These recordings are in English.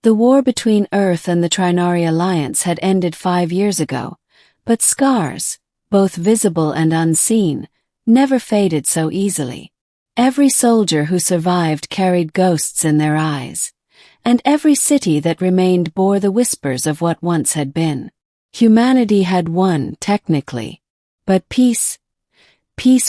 The war between Earth and the Trinary Alliance had ended 5 years ago, but scars, both visible and unseen, never faded so easily. Every soldier who survived carried ghosts in their eyes, and every city that remained bore the whispers of what once had been. Humanity had won, technically, but peace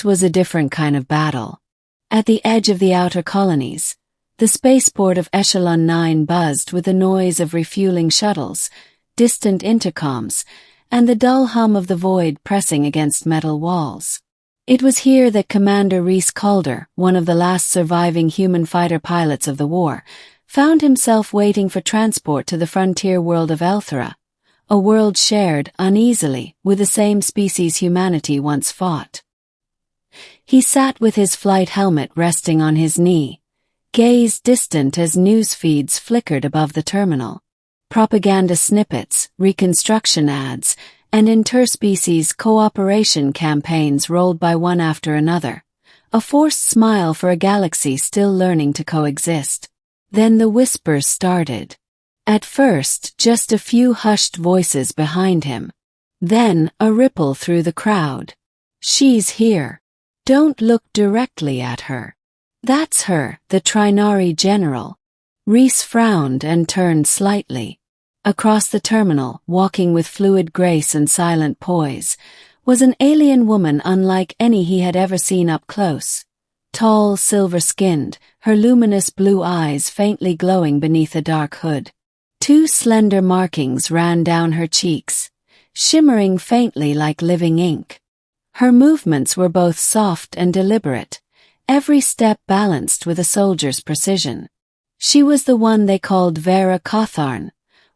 was a different kind of battle. At the edge of the outer colonies, the spaceport of Echelon 9 buzzed with the noise of refueling shuttles, distant intercoms, and the dull hum of the void pressing against metal walls. It was here that Commander Reese Calder, one of the last surviving human fighter pilots of the war, found himself waiting for transport to the frontier world of Elthera, a world shared, uneasily, with the same species humanity once fought. He sat with his flight helmet resting on his knee, gaze distant as news feeds flickered above the terminal. Propaganda snippets, reconstruction ads, and interspecies cooperation campaigns rolled by one after another, a forced smile for a galaxy still learning to coexist. Then the whispers started. At first, just a few hushed voices behind him. Then, a ripple through the crowd. "She's here. Don't look directly at her. That's her, the Trinary general." Reese frowned and turned slightly. Across the terminal, walking with fluid grace and silent poise, was an alien woman unlike any he had ever seen up close. Tall, silver-skinned, her luminous blue eyes faintly glowing beneath a dark hood. 2 slender markings ran down her cheeks, shimmering faintly like living ink. Her movements were both soft and deliberate, every step balanced with a soldier's precision. She was the one they called Vera Cawthorn,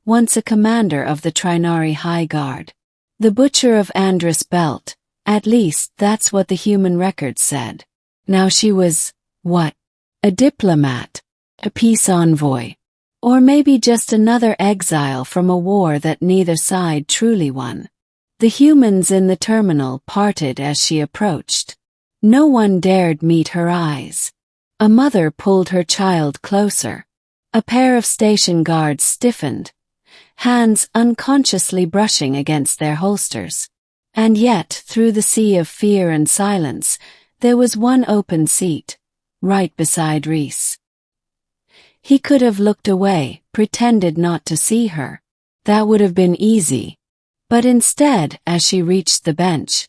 once a commander of the Trinary High Guard. The butcher of Andrus Belt, at least that's what the human records said. Now she was, what? A diplomat, a peace envoy, or maybe just another exile from a war that neither side truly won. The humans in the terminal parted as she approached. No one dared meet her eyes. A mother pulled her child closer. A pair of station guards stiffened, hands unconsciously brushing against their holsters. And yet, through the sea of fear and silence, there was one open seat, right beside Reese. He could have looked away, pretended not to see her. That would have been easy. But instead, as she reached the bench,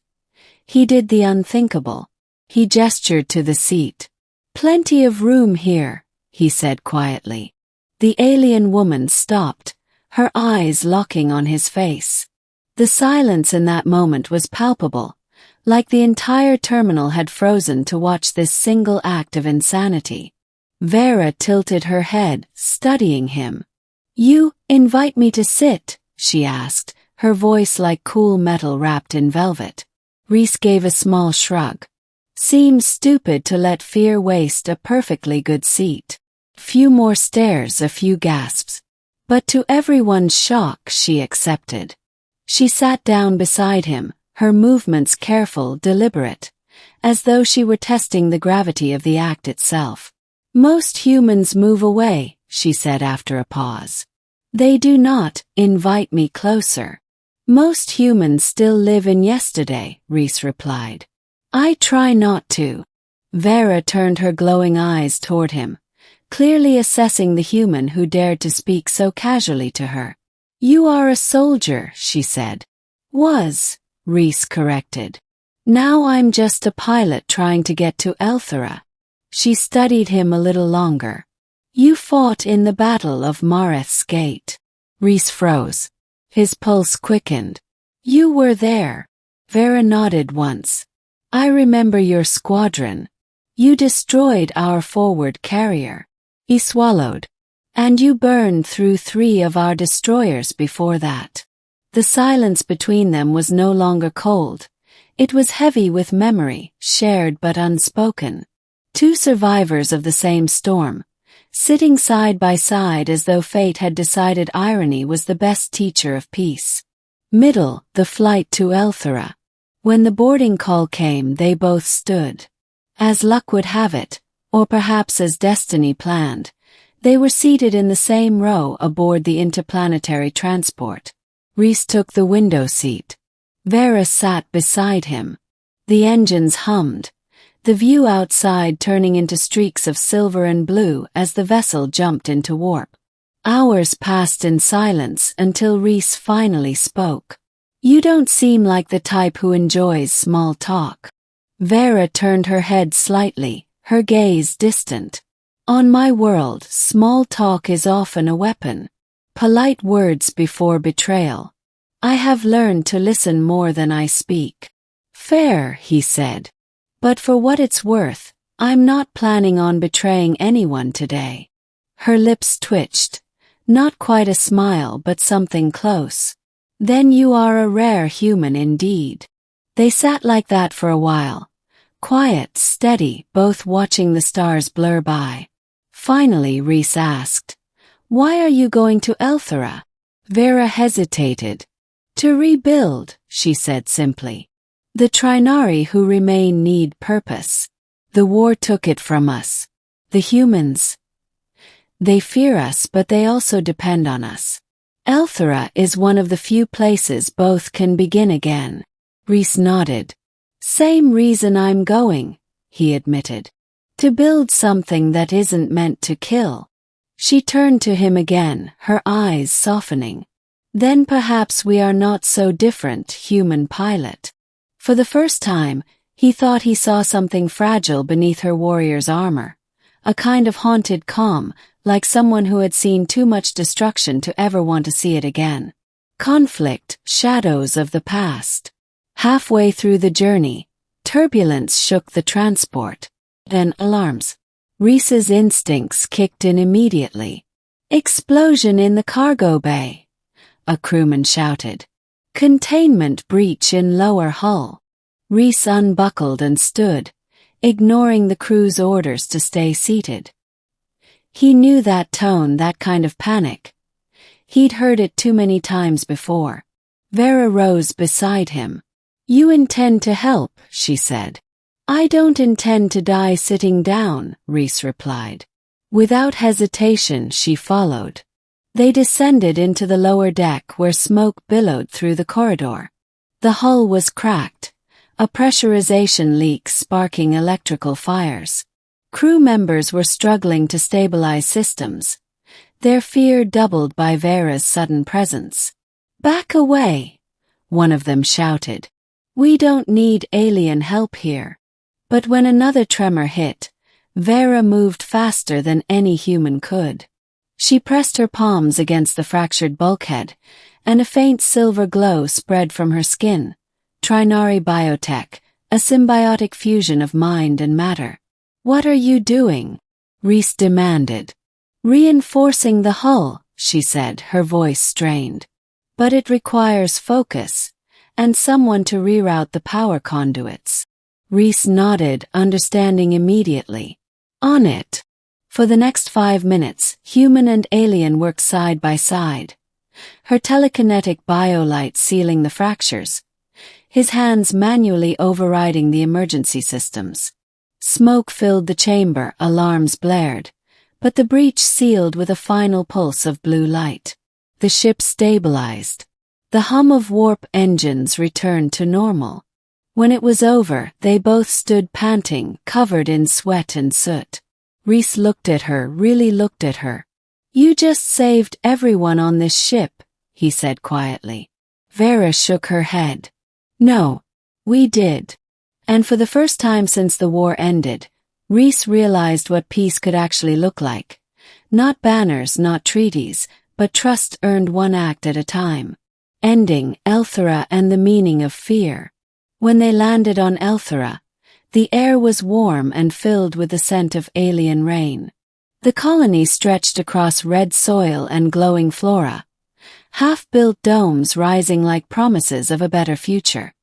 he did the unthinkable. He gestured to the seat. "Plenty of room here," he said quietly. The alien woman stopped, her eyes locking on his face. The silence in that moment was palpable, like the entire terminal had frozen to watch this single act of insanity. Vera tilted her head, studying him. "You invite me to sit?" she asked, her voice like cool metal wrapped in velvet. Reese gave a small shrug. Seems stupid to let fear waste a perfectly good seat. Few more stares, a few gasps. But to everyone's shock, she accepted. She sat down beside him, her movements careful, deliberate, as though she were testing the gravity of the act itself. "Most humans move away," she said after a pause. "They do not invite me closer." "Most humans still live in yesterday," Reese replied. "I try not to." Vera turned her glowing eyes toward him, clearly assessing the human who dared to speak so casually to her. "You are a soldier," she said. "Was," Reese corrected. "Now I'm just a pilot trying to get to Elthera." She studied him a little longer. "You fought in the Battle of Mareth's Gate." Reese froze. His pulse quickened. "You were there." Vera nodded once. "I remember your squadron. You destroyed our forward carrier." He swallowed. "And you burned through 3 of our destroyers before that." The silence between them was no longer cold. It was heavy with memory, shared but unspoken. 2 survivors of the same storm, sitting side by side as though fate had decided irony was the best teacher of peace. Middle, the flight to Elthera. When the boarding call came, they both stood. As luck would have it, or perhaps as destiny planned, They were seated in the same row aboard the interplanetary transport. Rhys took the window seat. Vera sat beside him. The engines hummed, the view outside turning into streaks of silver and blue as the vessel jumped into warp. Hours passed in silence until Rhys finally spoke. "You don't seem like the type who enjoys small talk." Vera turned her head slightly, her gaze distant. "On my world, small talk is often a weapon. Polite words before betrayal. I have learned to listen more than I speak." "Fair," he said. "But for what it's worth, I'm not planning on betraying anyone today." Her lips twitched. Not quite a smile, but something close. "Then you are a rare human indeed." They sat like that for a while. Quiet, steady, both watching the stars blur by. Finally Rhys asked, "Why are you going to Elthera?" Vera hesitated. "To rebuild," she said simply. "The Trinari who remain need purpose. The war took it from us. The humans. They fear us, but they also depend on us. Elthera is one of the few places both can begin again." Rhys nodded. "Same reason I'm going," he admitted. "To build something that isn't meant to kill." She turned to him again, her eyes softening. "Then perhaps we are not so different, humanpilot." For the first time, he thought he saw something fragile beneath her warrior's armor. A kind of haunted calm, like someone who had seen too much destruction to ever want to see it again. Conflict, shadows of the past. Halfway through the journey, turbulence shook the transport. Then alarms. Rhys's instincts kicked in immediately. "Explosion in the cargo bay," a crewman shouted. "Containment breach in lower hull." Rhys unbuckled and stood, ignoring the crew's orders to stay seated. He knew that tone, that kind of panic. He'd heard it too many times before. Vera rose beside him. "You intend to help," she said. "I don't intend to die sitting down," Rhys replied. Without hesitation, she followed. They descended into the lower deck where smoke billowed through the corridor. The hull was cracked, a pressurization leak sparking electrical fires. Crew members were struggling to stabilize systems, their fear doubled by Vera's sudden presence. "Back away," one of them shouted. "We don't need alien help here." But when another tremor hit, Vera moved faster than any human could. She pressed her palms against the fractured bulkhead, and a faint silver glow spread from her skin. Trinari biotech, a symbiotic fusion of mind and matter. "What are you doing?" Rhys demanded. "Reinforcing the hull," she said, her voice strained. "But it requires focus, and someone to reroute the power conduits." Rhys nodded, understanding immediately. "On it." For the next 5 minutes, human and alien worked side by side. Her telekinetic biolight sealing the fractures, his hands manually overriding the emergency systems. Smoke filled the chamber, alarms blared, but the breach sealed with a final pulse of blue light. The ship stabilized. The hum of warp engines returned to normal. When it was over, they both stood panting, covered in sweat and soot. Rhys looked at her, really looked at her. "You just saved everyone on this ship," he said quietly. Vera shook her head. "No, we did." And for the first time since the war ended, Rhys realized what peace could actually look like. Not banners, not treaties, but trust earned one act at a time. Ending Elthera and the meaning of fear. When they landed on Elthera, the air was warm and filled with the scent of alien rain. The colony stretched across red soil and glowing flora, half-built domes rising like promises of a better future.